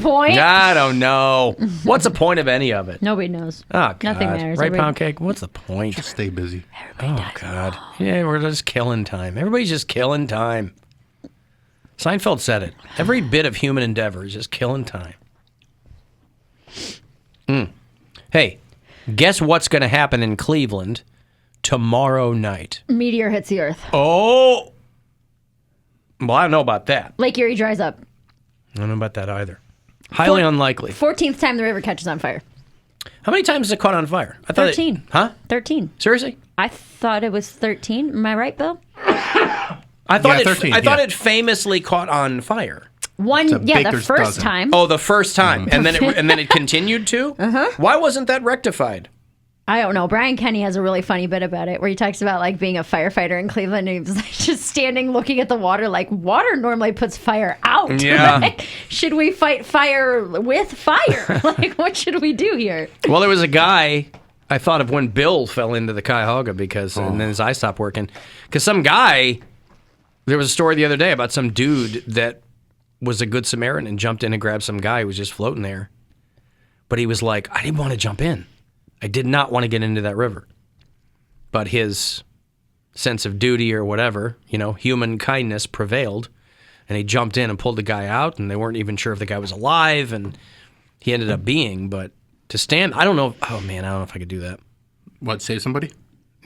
Point? I don't know. What's the point of any of it? Nobody knows. Oh, God. Nothing matters. Right, Poundcake? What's the point? Just stay busy. Oh, God. Yeah, we're just killing time. Everybody's just killing time. Seinfeld said it. Every bit of human endeavor is just killing time. Hey, guess what's going to happen in Cleveland tomorrow night? Meteor hits the Earth. Oh! Well, I don't know about that. Lake Erie dries up. I don't know about that either. Highly unlikely. 14th time the river catches on fire. How many times has it caught on fire? I thought 13. Huh? 13. Seriously? I thought it was 13. Am I right, Bill? I thought 13, I thought it famously caught on fire. The baker's first dozen. time. Oh, the first time, and then it continued to. Why wasn't that rectified? I don't know. Brian Kenny has a really funny bit about it where he talks about like being a firefighter in Cleveland and he was like just standing looking at the water like water normally puts fire out. Yeah. Like, should we fight fire with fire? Like what should we do here? Well, there was a guy I thought of when Bill fell into the Cuyahoga and then his eye stopped working because some guy. There was a story the other day about some dude that was a good Samaritan and jumped in and grabbed some guy who was just floating there. But he was like, I didn't want to jump in. I did not want to get into that river. But his sense of duty or whatever, human kindness prevailed. And he jumped in and pulled the guy out, and they weren't even sure if the guy was alive, and he ended up being. But to stand, I don't know. Oh, man, I don't know if I could do that. What, save somebody?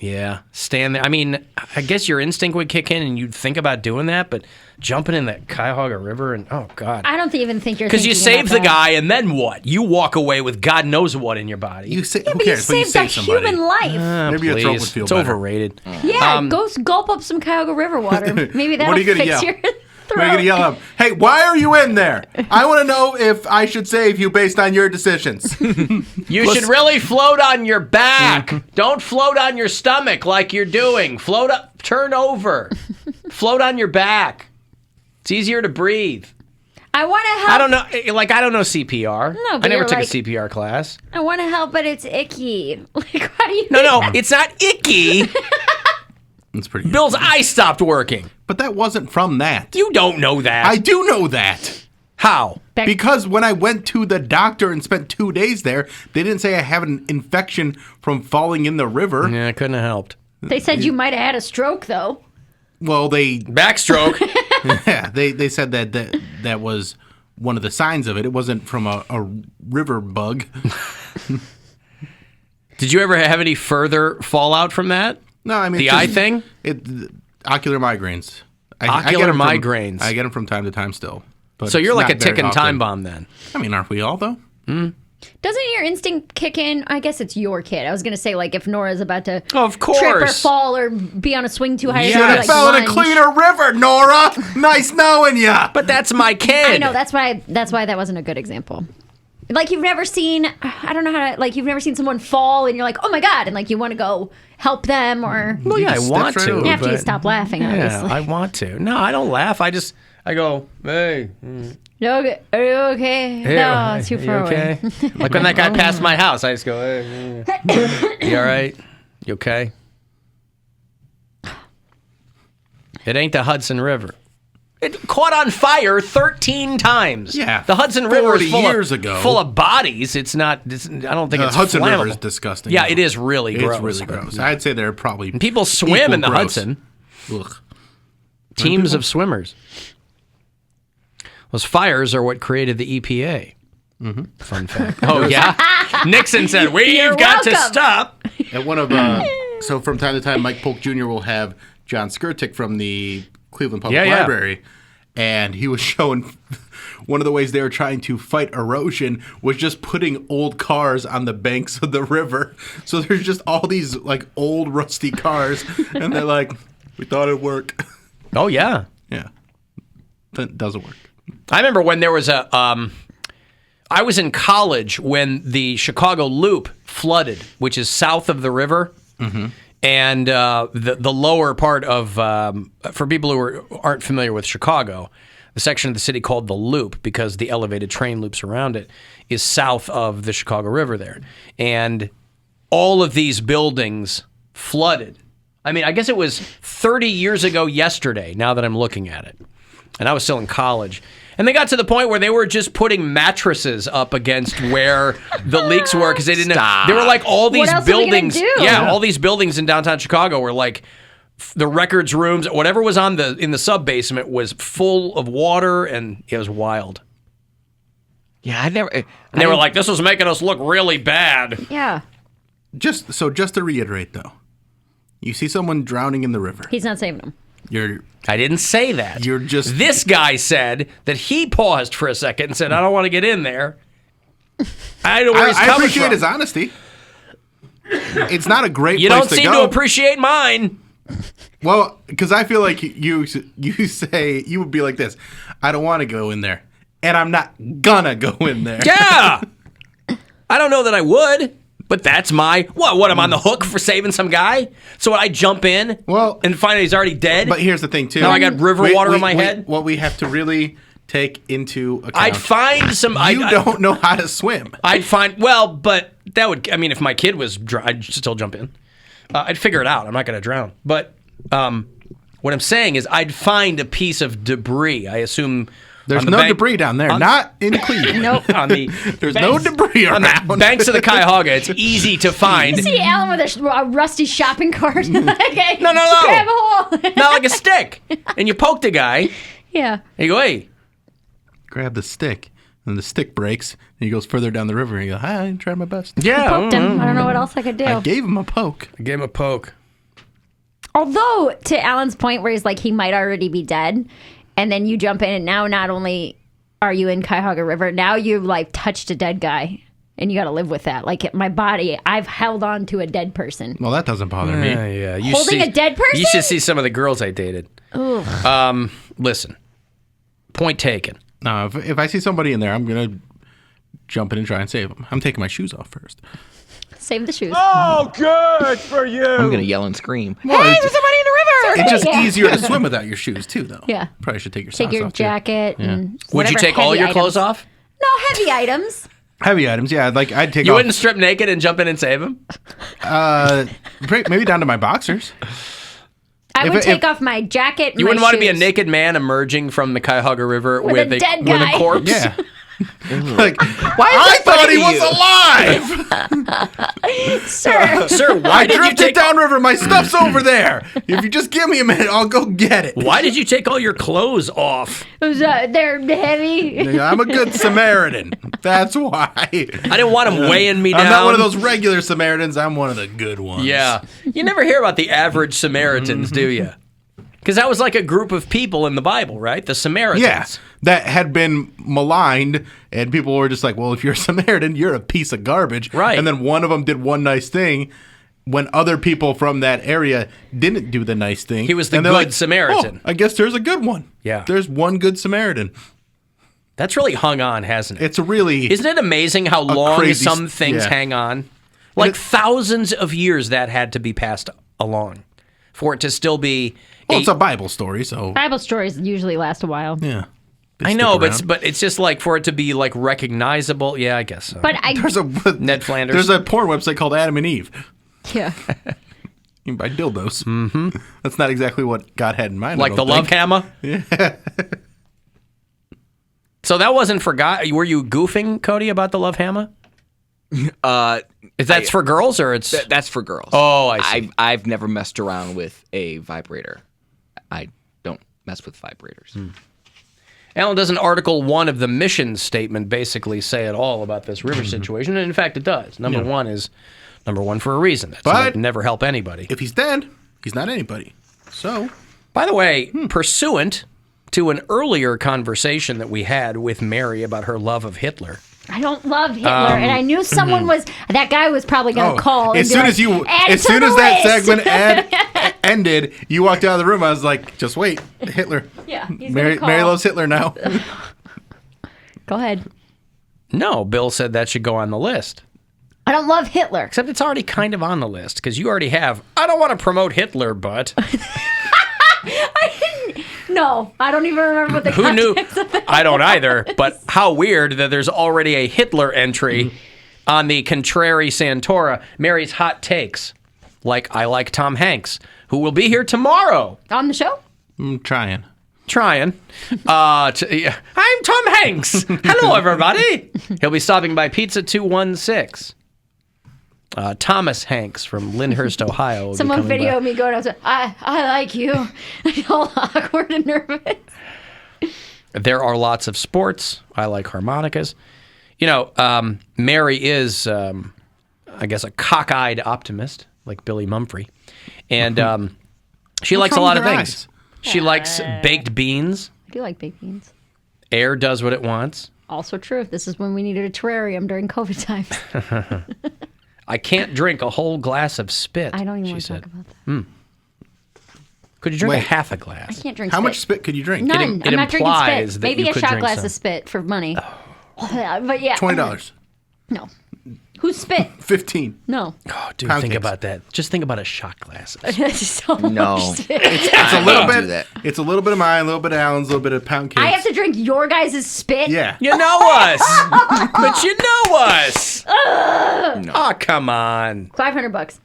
Yeah, stand there. I mean, I guess your instinct would kick in and you'd think about doing that, but jumping in that Cuyahoga River and, oh, God. I don't even think you're because you thinking save about the that. guy and then what? You walk away with God knows what in your body. Who But you cares? But you saved save a somebody. human life. Maybe your throat would Please. feel It's better. overrated. Yeah, go gulp up some Cuyahoga River water. Maybe that'll What are you gonna fix yell? your throat. What are you gonna yell at him? Hey, why are you in there? I want to know if I should save you based on your decisions. You should really float on your back. Don't float on your stomach like you're doing. Float up, turn over. Float on your back. It's easier to breathe. I want to help. I don't know. I don't know CPR. No, but I never you're took like- a CPR class. I want to help, but it's icky. Like, how do you? No, it's not icky. That's pretty good. Bill's eye stopped working. But that wasn't from that. You don't know that. I do know that. How? Because when I went to the doctor and spent 2 days there, they didn't say I have an infection from falling in the river. Yeah, it couldn't have helped. They said you might have had a stroke, though. Well, Backstroke. yeah, they said that was one of the signs of it. It wasn't from a river bug. Did you ever have any further fallout from that? No, I mean The eye thing? Ocular migraines. Ocular migraines. I get them from time to time still. But So you're it's like a not very ticking time often. bomb then. I mean, aren't we all though? Doesn't your instinct kick in? I guess it's your kid. I was going to say, like, if Nora's about to Of trip or course. fall or be on a swing too high, Yeah. or Should something, have like, fell in a lunge. cleaner river, Nora. Nice knowing ya. But that's my kid. I know, that's why that wasn't a good example. Like, you've never seen, I don't know how to, like, you've never seen someone fall and you're like, oh my God, and like you want to go help them or. Well, yeah, I just want step right to. over. After you but- stop laughing, Yeah, obviously. I want to. No, I don't laugh. I go, hey. Are you okay? Hey, No, it's too you far okay? away. Like when that guy passed my house, I just go, hey. You all right? You okay? It ain't the Hudson River. It caught on fire 13 times. Yeah, The Hudson River is 40 years ago. full of bodies. It's not, I don't think The it's Hudson flammable. River is disgusting. Yeah, it is really gross. It's really gross. I'd say they're probably People swim equal in the gross. Hudson. Ugh. Teams of swimmers. Those fires are what created the EPA. Mm-hmm. Fun fact. Oh, yeah? Nixon said, we've You're got to welcome." stop. At one of so from time to time, Mike Polk Jr. will have John Skirtick from the Cleveland Public Yeah. Library, and he was showing one of the ways they were trying to fight erosion was just putting old cars on the banks of the river. So there's just all these like old rusty cars, and they're like, we thought it'd work. Oh, yeah. Yeah, that doesn't work. I remember when there was I was in college when the Chicago Loop flooded, which is south of the river. Mm-hmm. And the lower part of, for people who aren't familiar with Chicago, the section of the city called the Loop, because the elevated train loops around it, is south of the Chicago River there. And all of these buildings flooded. I mean, I guess it was 30 years ago yesterday, now that I'm looking at it. and I was still in college. And they got to the point where they were just putting mattresses up against where the leaks were because they didn't know. There were like all these What else are we gonna buildings. do? Yeah, all these buildings in downtown Chicago were like the records rooms, whatever was in the sub basement was full of water, and it was wild. Yeah, They were like, "This was making us look really bad." Yeah. Just to reiterate, though, you see someone drowning in the river. He's not saving them. I didn't say that. You're just... This guy said that he paused for a second and said, "I don't want to get in there." I know where he's coming appreciate from. his honesty. It's not a great You place don't to seem go. to appreciate mine. Well, because I feel like you say, you would be like this, I don't want to go in there, and I'm not gonna go in there. Yeah. I don't know that I would, but that's my... What, I'm on the hook for saving some guy? So I jump in and find out he's already dead? But here's the thing, too. Now I got river water in my head? What we have to really take into account... I'd find some... You don't know how to swim. I'd find... Well, but that would... I mean, if my kid was dry, I'd still jump in. I'd figure it out. I'm not going to drown. But what I'm saying is I'd find a piece of debris. I assume... There's no debris down there. Not in Cleveland. Nope. There's no debris around. On the banks of the Cuyahoga, it's easy to find. You see Alan with a rusty shopping cart. Okay. No. Grab a hole. Not like a stick. And you poke the guy. Yeah. And you go, "Hey." Grab the stick. And the stick breaks. And he goes further down the river. And you go, "Hi, I tried my best." Yeah. Poked him. I don't know what else I could do. I gave him a poke. I gave him a poke. Although, to Alan's point where he's like, he might already be dead, and then you jump in, and now not only are you in Cuyahoga River, now you've like touched a dead guy, and you got to live with that. Like my body, I've held on to a dead person. Well, that doesn't bother me. Yeah. Holding a dead person? You should see some of the girls I dated. Ugh. Listen. Point taken. No, if I see somebody in there, I'm going to jump in and try and save them. I'm taking my shoes off first. Save the shoes. Oh, good for you. I'm going to yell and scream. Hey, there's somebody in the river! It's just Yeah. easier to swim without your shoes, too, though. Yeah. Probably should take your Take socks your off, too. jacket and Would you whatever take all heavy your clothes items. off? No, heavy items. Heavy items, yeah. Like, I'd take You off... wouldn't strip naked and jump in and save him? Maybe down to my boxers. I would If- take off my jacket and You my wouldn't want to be a shoes. naked man emerging from the Cuyahoga River With a dead with guy. a corpse? Yeah. Like, I thought he was alive! Sir. Sir, why I did you drifted take downriver. My stuff's over there. If you just give me a minute, I'll go get it. Why did you take all your clothes off? They're heavy. I'm a good Samaritan. That's why. I didn't want him weighing me down. I'm not one of those regular Samaritans. I'm one of the good ones. Yeah. You never hear about the average Samaritans, do you? Because that was like a group of people in the Bible, right? The Samaritans. Yeah. That had been maligned, and people were just like, well, if you're a Samaritan, you're a piece of garbage. Right. And then one of them did one nice thing when other people from that area didn't do the nice thing. He was the and they're good like, Samaritan. Oh, I guess there's a good one. Yeah. There's one good Samaritan. That's really hung on, hasn't it? It's a really... Isn't it amazing how long crazy some things yeah. hang on? Like thousands of years that had to be passed along for it to still be... Well, it's a Bible story, so... Bible stories usually last a while. Yeah. They I stick know, around. but it's just like for it to be like recognizable. Yeah, I guess so. But There's a Ned Flanders. There's a porn website called Adam and Eve. yeah. You can buy dildos. Mm-hmm. That's not exactly what God had in mind. like the love hammer. Yeah. So that wasn't for God. Were you goofing, Cody, about the love hammer? Is that for girls or it's? That's for girls. Oh, I see. I've never messed around with a vibrator. I don't mess with vibrators. Alan, doesn't Article 1 of the mission statement basically say it all about this river situation? And in fact, it does. Number one for a reason. That's But- to never help anybody. If he's dead, he's not anybody. So, By the way, pursuant to an earlier conversation that we had with Mary about her love of Hitler. I don't love Hitler, and I knew someone was... That guy was probably going to call. as and soon be as like, "Add it as to soon the as that list." segment ended, you walked out of the room. I was like, just wait, Hitler. Yeah, he's Mary, gonna call. Mary loves Hitler now. Go ahead. No, Bill said that should go on the list. I don't love Hitler. Except it's already kind of on the list because you already have, I don't want to promote Hitler, but No, I don't even remember what the who knew? context of it I don't either, but how weird that there's already a Hitler entry on the Contrary Santora, Mary's hot takes. Like, I like Tom Hanks, who will be here tomorrow. on the show. I'm trying. trying. I'm Tom Hanks. Hello, everybody. He'll be stopping by Pizza 216. Thomas Hanks from Lyndhurst, Ohio. Will Someone be coming video by. me going outside. I like you. All awkward and nervous. There are lots of sports. I like harmonicas. You know, Mary is, I guess, a cockeyed optimist, like Billy Mumphrey. And she likes a wrong lot with of her things. eyes? She likes baked beans. I do like baked beans. Air does what it wants. Also true. This is when we needed a terrarium during COVID times. I can't drink a whole glass of spit. I don't even she want to said. talk about that. Could you drink a Wait. half a I glass? can't drink How spit. much spit could you drink? None. It I'm not drinking implies spit. that Maybe you a could shot drink glass some. of spit for money. But yeah. $20. No. Who's spit? 15. No. Oh, dude, Pound think cakes. about that. Just think about a shot glass. That's so No. much spit. It's a little do bit. that. It's a little bit of mine, a little bit of Alan's, a little bit of pound cake. I have to drink your guys' spit? Yeah. You know us. But you know us. Oh, come on. $500.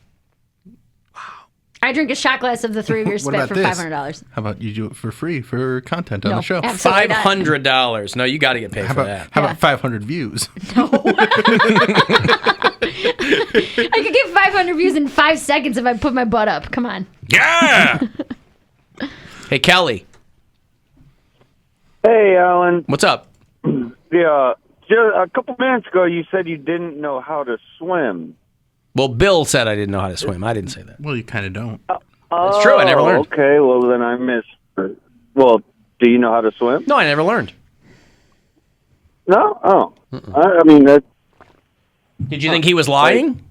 I drink a shot glass of the three of your What spit about for this? $500. How about you do it for free for content on No, the show? absolutely not. $500. No, you got to get paid How for about that. how Yeah. about 500 views? I could get 500 views in 5 seconds if I put my butt up. Come on. Yeah. Hey, Kelly, Hey, Alan. what's up? Yeah, just a couple minutes ago, you said you didn't know how to swim. Well, Bill said I didn't know how to swim. I didn't say that. Well, you kind of don't. That's true. I never learned. Okay, well, then I missed. Well, do you know how to swim? No, I never learned. No? Oh. I mean, that. Did you think he was lying?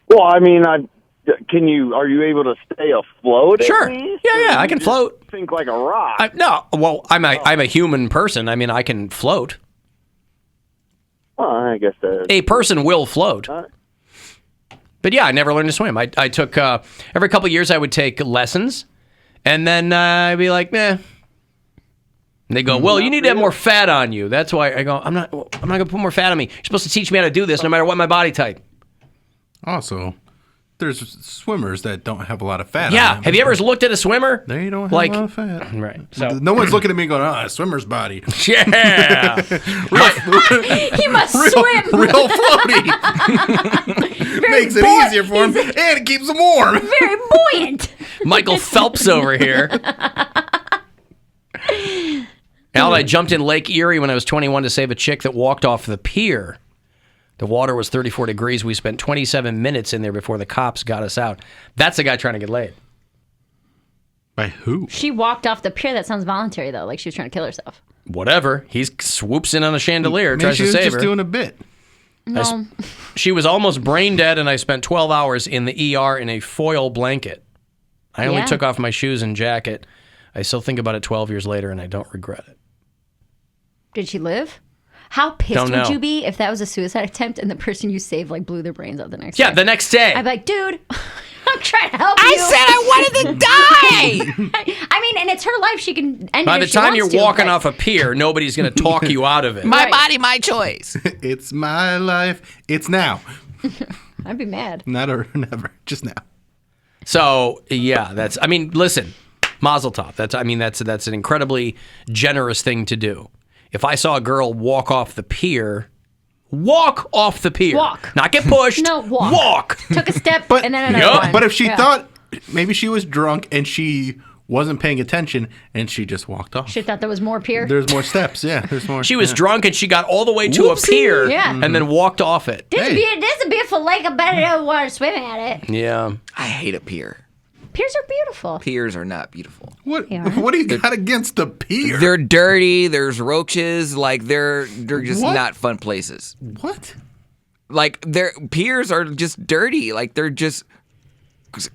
Well, I mean, are you able to stay afloat at Sure. least? Yeah, Or I you can just float. Sink like a rock. I'm a human person. I mean, I can float. Well, I guess that. A person will float. Uh, But yeah, I never learned to swim. I took every couple of years I would take lessons, and then I'd be like, meh. And they go, well, you need to have more fat on you. That's why I go, I'm not gonna put more fat on me. You're supposed to teach me how to do this, no matter what my body type. Also, there's swimmers that don't have a lot of fat on Yeah. them. Have you ever looked at a swimmer? They don't have like, a lot of fat. Right. So No one's looking at me going, a swimmer's body. yeah. He must swim. Real floaty. Makes it buoyant. easier for him, and it keeps him warm. Very buoyant. Michael Phelps over here. Alan, I jumped in Lake Erie when I was 21 to save a chick that walked off the pier. The water was 34 degrees. We spent 27 minutes in there before the cops got us out. That's a guy trying to get laid. By who? She walked off the pier. That sounds voluntary, though. Like she was trying to kill herself. Whatever. He swoops in on a chandelier, Maybe tries she to was save just her. doing a bit. No. She was almost brain dead, and I spent 12 hours in the ER in a foil blanket. I only Yeah. took off my shoes and jacket. I still think about it 12 years later, and I don't regret it. Did she live? How pissed Don't would know. you be if that was a suicide attempt and the person you saved like blew their brains out the next Yeah, day? the next day. I'd be like, dude, I'm trying to help you. I wanted to die. I mean, and it's her life. She can end By it the if she time you're wants to, walking but- off a pier, nobody's going to talk you out of it. My Right. body, my choice. It's my life. It's now. I'd be mad. Not or never. Just now. So yeah, listen, Mazel tov. That's an incredibly generous thing to do. If I saw a girl walk off the pier, not get pushed. No, walk. Walk. Took a step But, and then another one. but if she Yeah. thought maybe she was drunk and she wasn't paying attention and she just walked off. She thought there was more pier. There's more steps. Yeah, there's more. She was yeah. drunk and she got all the way to a pier Yeah. and then walked off it. This Hey. is a beautiful lake. I bet I don't want to swim at it. Yeah. I hate a pier. Piers are beautiful. Piers are not beautiful. What? Yeah. What do you got against the pier? They're dirty. There's roaches. Like they're just What? not fun places. What? Like their piers are just dirty. Like they're just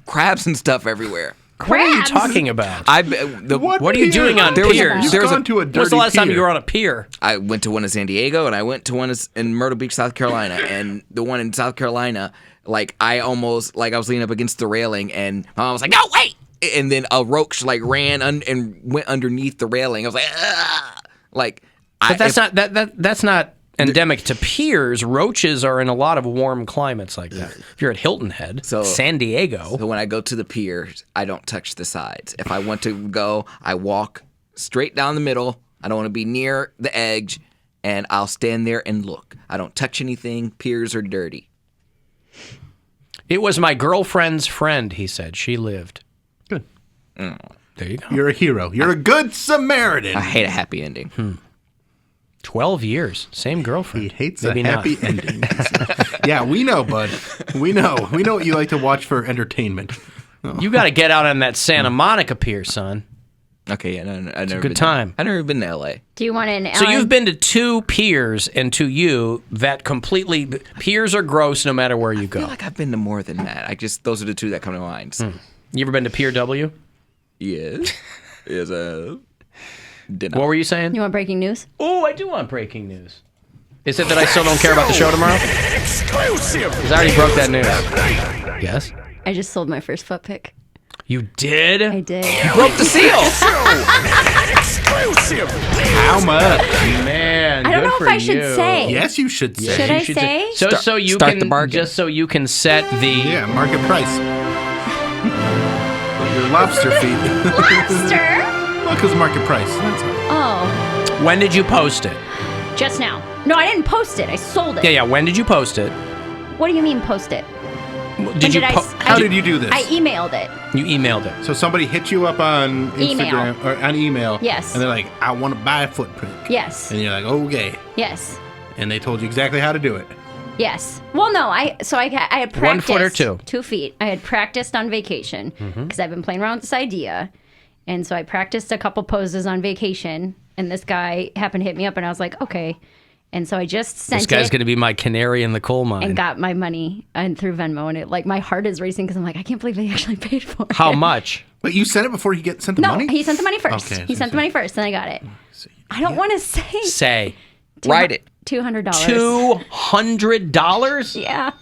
crabs and stuff everywhere. What are you Crabs. talking about? What What are you pier? doing on There was a- piers? You've There's gone to a dirty When's the last time pier. you were on a pier? I went to one in San Diego and I went to one in Myrtle Beach, South Carolina. And the one in South Carolina, like I was leaning up against the railing and my mom was like, "No, wait!" And then a roach like ran and went underneath the railing. I was like, "Ugh!" Like, But that's not endemic to piers. Roaches are in a lot of warm climates like that. If you're at Hilton Head, San Diego. So when I go to the pier, I don't touch the sides. If I want to go, I walk straight down the middle. I don't want to be near the edge, and I'll stand there and look. I don't touch anything. Piers are dirty. It was my girlfriend's friend, he said. She lived. Good. There you go. You're a hero. You're a good Samaritan. I hate a happy ending. 12 years. Same girlfriend. He hates Maybe a happy not. ending. Yeah, we know, bud. We know. We know what you like to watch for entertainment. You got to get out on that Santa Monica pier, son. Okay, yeah, no, I've never good been time. I've never been to L.A. Do you want an So Alan? you've been to 2 piers, and to you, that completely... Piers are gross no matter where you I go. feel like I've been to more than that. Those are the 2 that come to mind. So. You ever been to Pier W? Yes. Yes, did What were you saying? You want breaking news? Oh, I do want breaking news. Is it that I still don't care about the show tomorrow? Exclusive. Because I already broke that news. Yes? I just sold my first foot pick. You did? I did. Broke the seal. Exclusive. How much? Man, I don't good know for if I should you. say. Yes, you should say. Should You I should say? So you start can the bargain. just so you can set the Yeah, market price. Your lobster feet. Lobster? Well, because market price. That's all. Oh, When did you post it? just now. No, I didn't post it. I sold it. Yeah. When did you post it? What do you mean post it? Did you? How did you do this? I emailed it. You emailed it. So somebody hit you up on Instagram Email. or on email. Yes. And they're like, I want to buy a foot pick. Yes. And you're like, okay. Yes. And they told you exactly how to do it. Yes. Well, no. I had practiced 1 foot or 2? 2 feet. I had practiced on vacation because I've been playing around with this idea, and so I practiced a couple poses on vacation. And this guy happened to hit me up, and I was like, okay. And so I just sent This guy's it going to be my canary in the coal mine. and got my money and through Venmo, and it like my heart is racing because I'm like, I can't believe they actually paid for it. How much? But you sent it before you sent the No, money? he sent the money first. Okay, He sent the money first, and I got it. I don't want to say Say Write it. $200. $200? Yeah.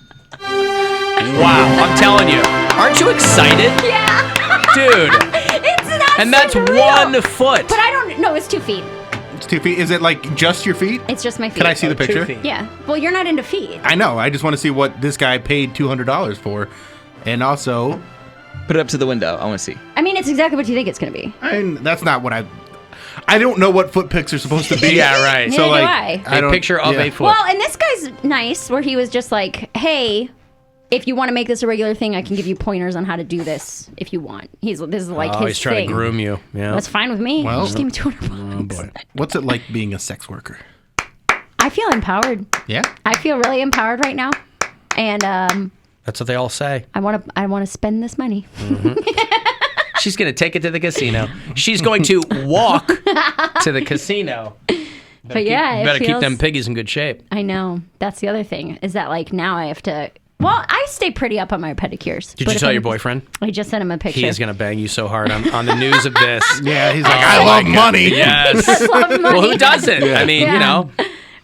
Wow! I'm telling you, aren't you excited, Yeah. dude? It's not. And that's unreal. 1 foot. But I don't. No, it's 2 feet. It's 2 feet. Is it like just your feet? It's just my feet. Can I see the 2 picture? feet. Yeah. Well, you're not into feet. I know. I just want to see what this guy paid $200 for. And also, Put it up to the window. I want to see. I mean, it's exactly what you think it's going to be. that's not what I don't know what foot picks are supposed to be. Yeah, right. Neither So do like, I. A don't- picture of yeah. a foot. Well, and this guy's nice, where he was just like, "Hey, if you want to make this a regular thing, I can give you pointers on how to do this if you want." This is like oh, his he's trying thing. to groom you. Yeah. That's fine with me. Well, Just give me $200. Oh boy. What's it like being a sex worker? I feel empowered. Yeah. I feel really empowered right now, and That's what they all say. I want to spend this money. She's going to take it to the casino. She's going to walk to the casino. But yeah, Better it keep feels, them piggies in good shape. I know. That's the other thing is that like now I have to. Well, I stay pretty up on my pedicures. Did but you if tell your I'm- boyfriend? I just sent him a picture. He is going to bang you so hard on the news of this. Yeah, he's like, I love money. Yes. I love money. Well, who doesn't? I mean, you Yeah. know.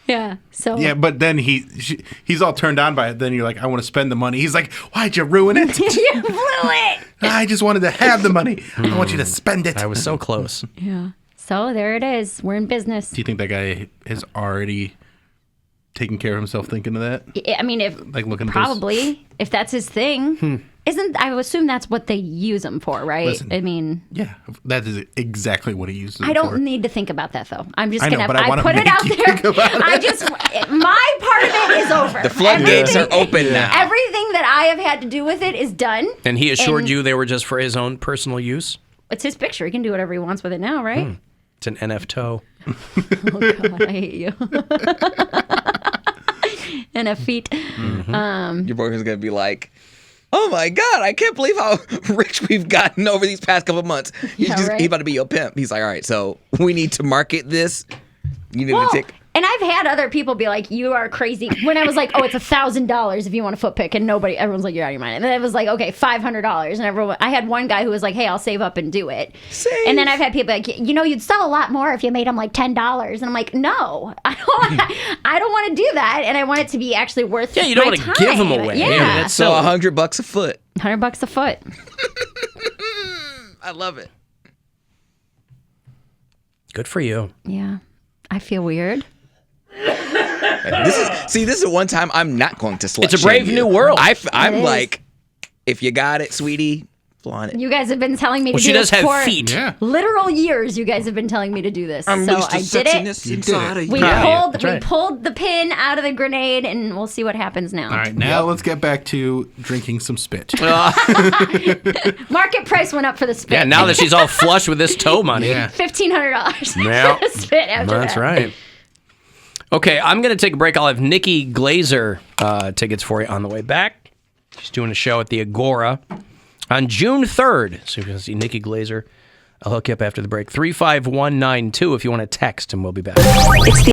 Yeah. So Yeah, but then he's all turned on by it. Then you're like, I want to spend the money. He's like, why'd you ruin it? you blew it. I just wanted to have the money. I want you to spend it. I was so close. Yeah. So there it is. We're in business. Do you think that guy has already taken care of himself thinking of that? I mean, if Like looking at probably if that's his thing, isn't I would assume that's what they use him for, right? Listen. I mean, Yeah, that is exactly what he used it I don't for. need to think about that though. I'm just I know, gonna. but I wanna put it make out you there. think about it. I just my part of it is over. The floodgates are Everything- open now. Everything that I have had to do with it is done. And he assured And- you they were just for his own personal use? It's his picture. He can do whatever he wants with it now, right? It's an NF toe. Oh God, I hate you. And a feet. Your boyfriend's gonna be like, "Oh my god, I can't believe how rich we've gotten over these past couple of months." He's Yeah, right. he's about to be your pimp. He's like, "All right, so we need to market this. You need Well, to take." and I've had other people be like, "You are crazy." When I was like, "Oh, it's $1,000 if you want a foot pick," and everyone's like, "You're out of your mind." And then it was like, "Okay, $500," and I had one guy who was like, "Hey, I'll save up and do it." Save. And then I've had people like, "You'd sell a lot more if you made them like $10," and I'm like, "No, I don't want to do that, and I want it to be actually worth." Yeah, you don't my want to give them time." away. Yeah, That's So silly. $100 a foot. $100 a foot. I love it. Good for you. Yeah, I feel weird. This is one time I'm not going to slut It's a brave shame new you. world. I'm It is. like, if you got it, sweetie, flaunt it. You guys have been telling me to Well, do she does this have for feet. Yeah. literal years. You guys have been telling me to do this, so I did it. Inside of We you. pulled That's we right. pulled the pin out of the grenade, and we'll see what happens now. All right, now let's get back to drinking some spit. Market price went up for the spit. Yeah, now that she's all flush with this toe money. Yeah. $1,500 Yeah. for the spit after That's that. right. Okay, I'm going to take a break. I'll have Nikki Glazer tickets for you on the way back. She's doing a show at the Agora on June 3rd. So you're going to see Nikki Glazer. I'll hook you up after the break. 35192 if you want to text, and we'll be back. It's the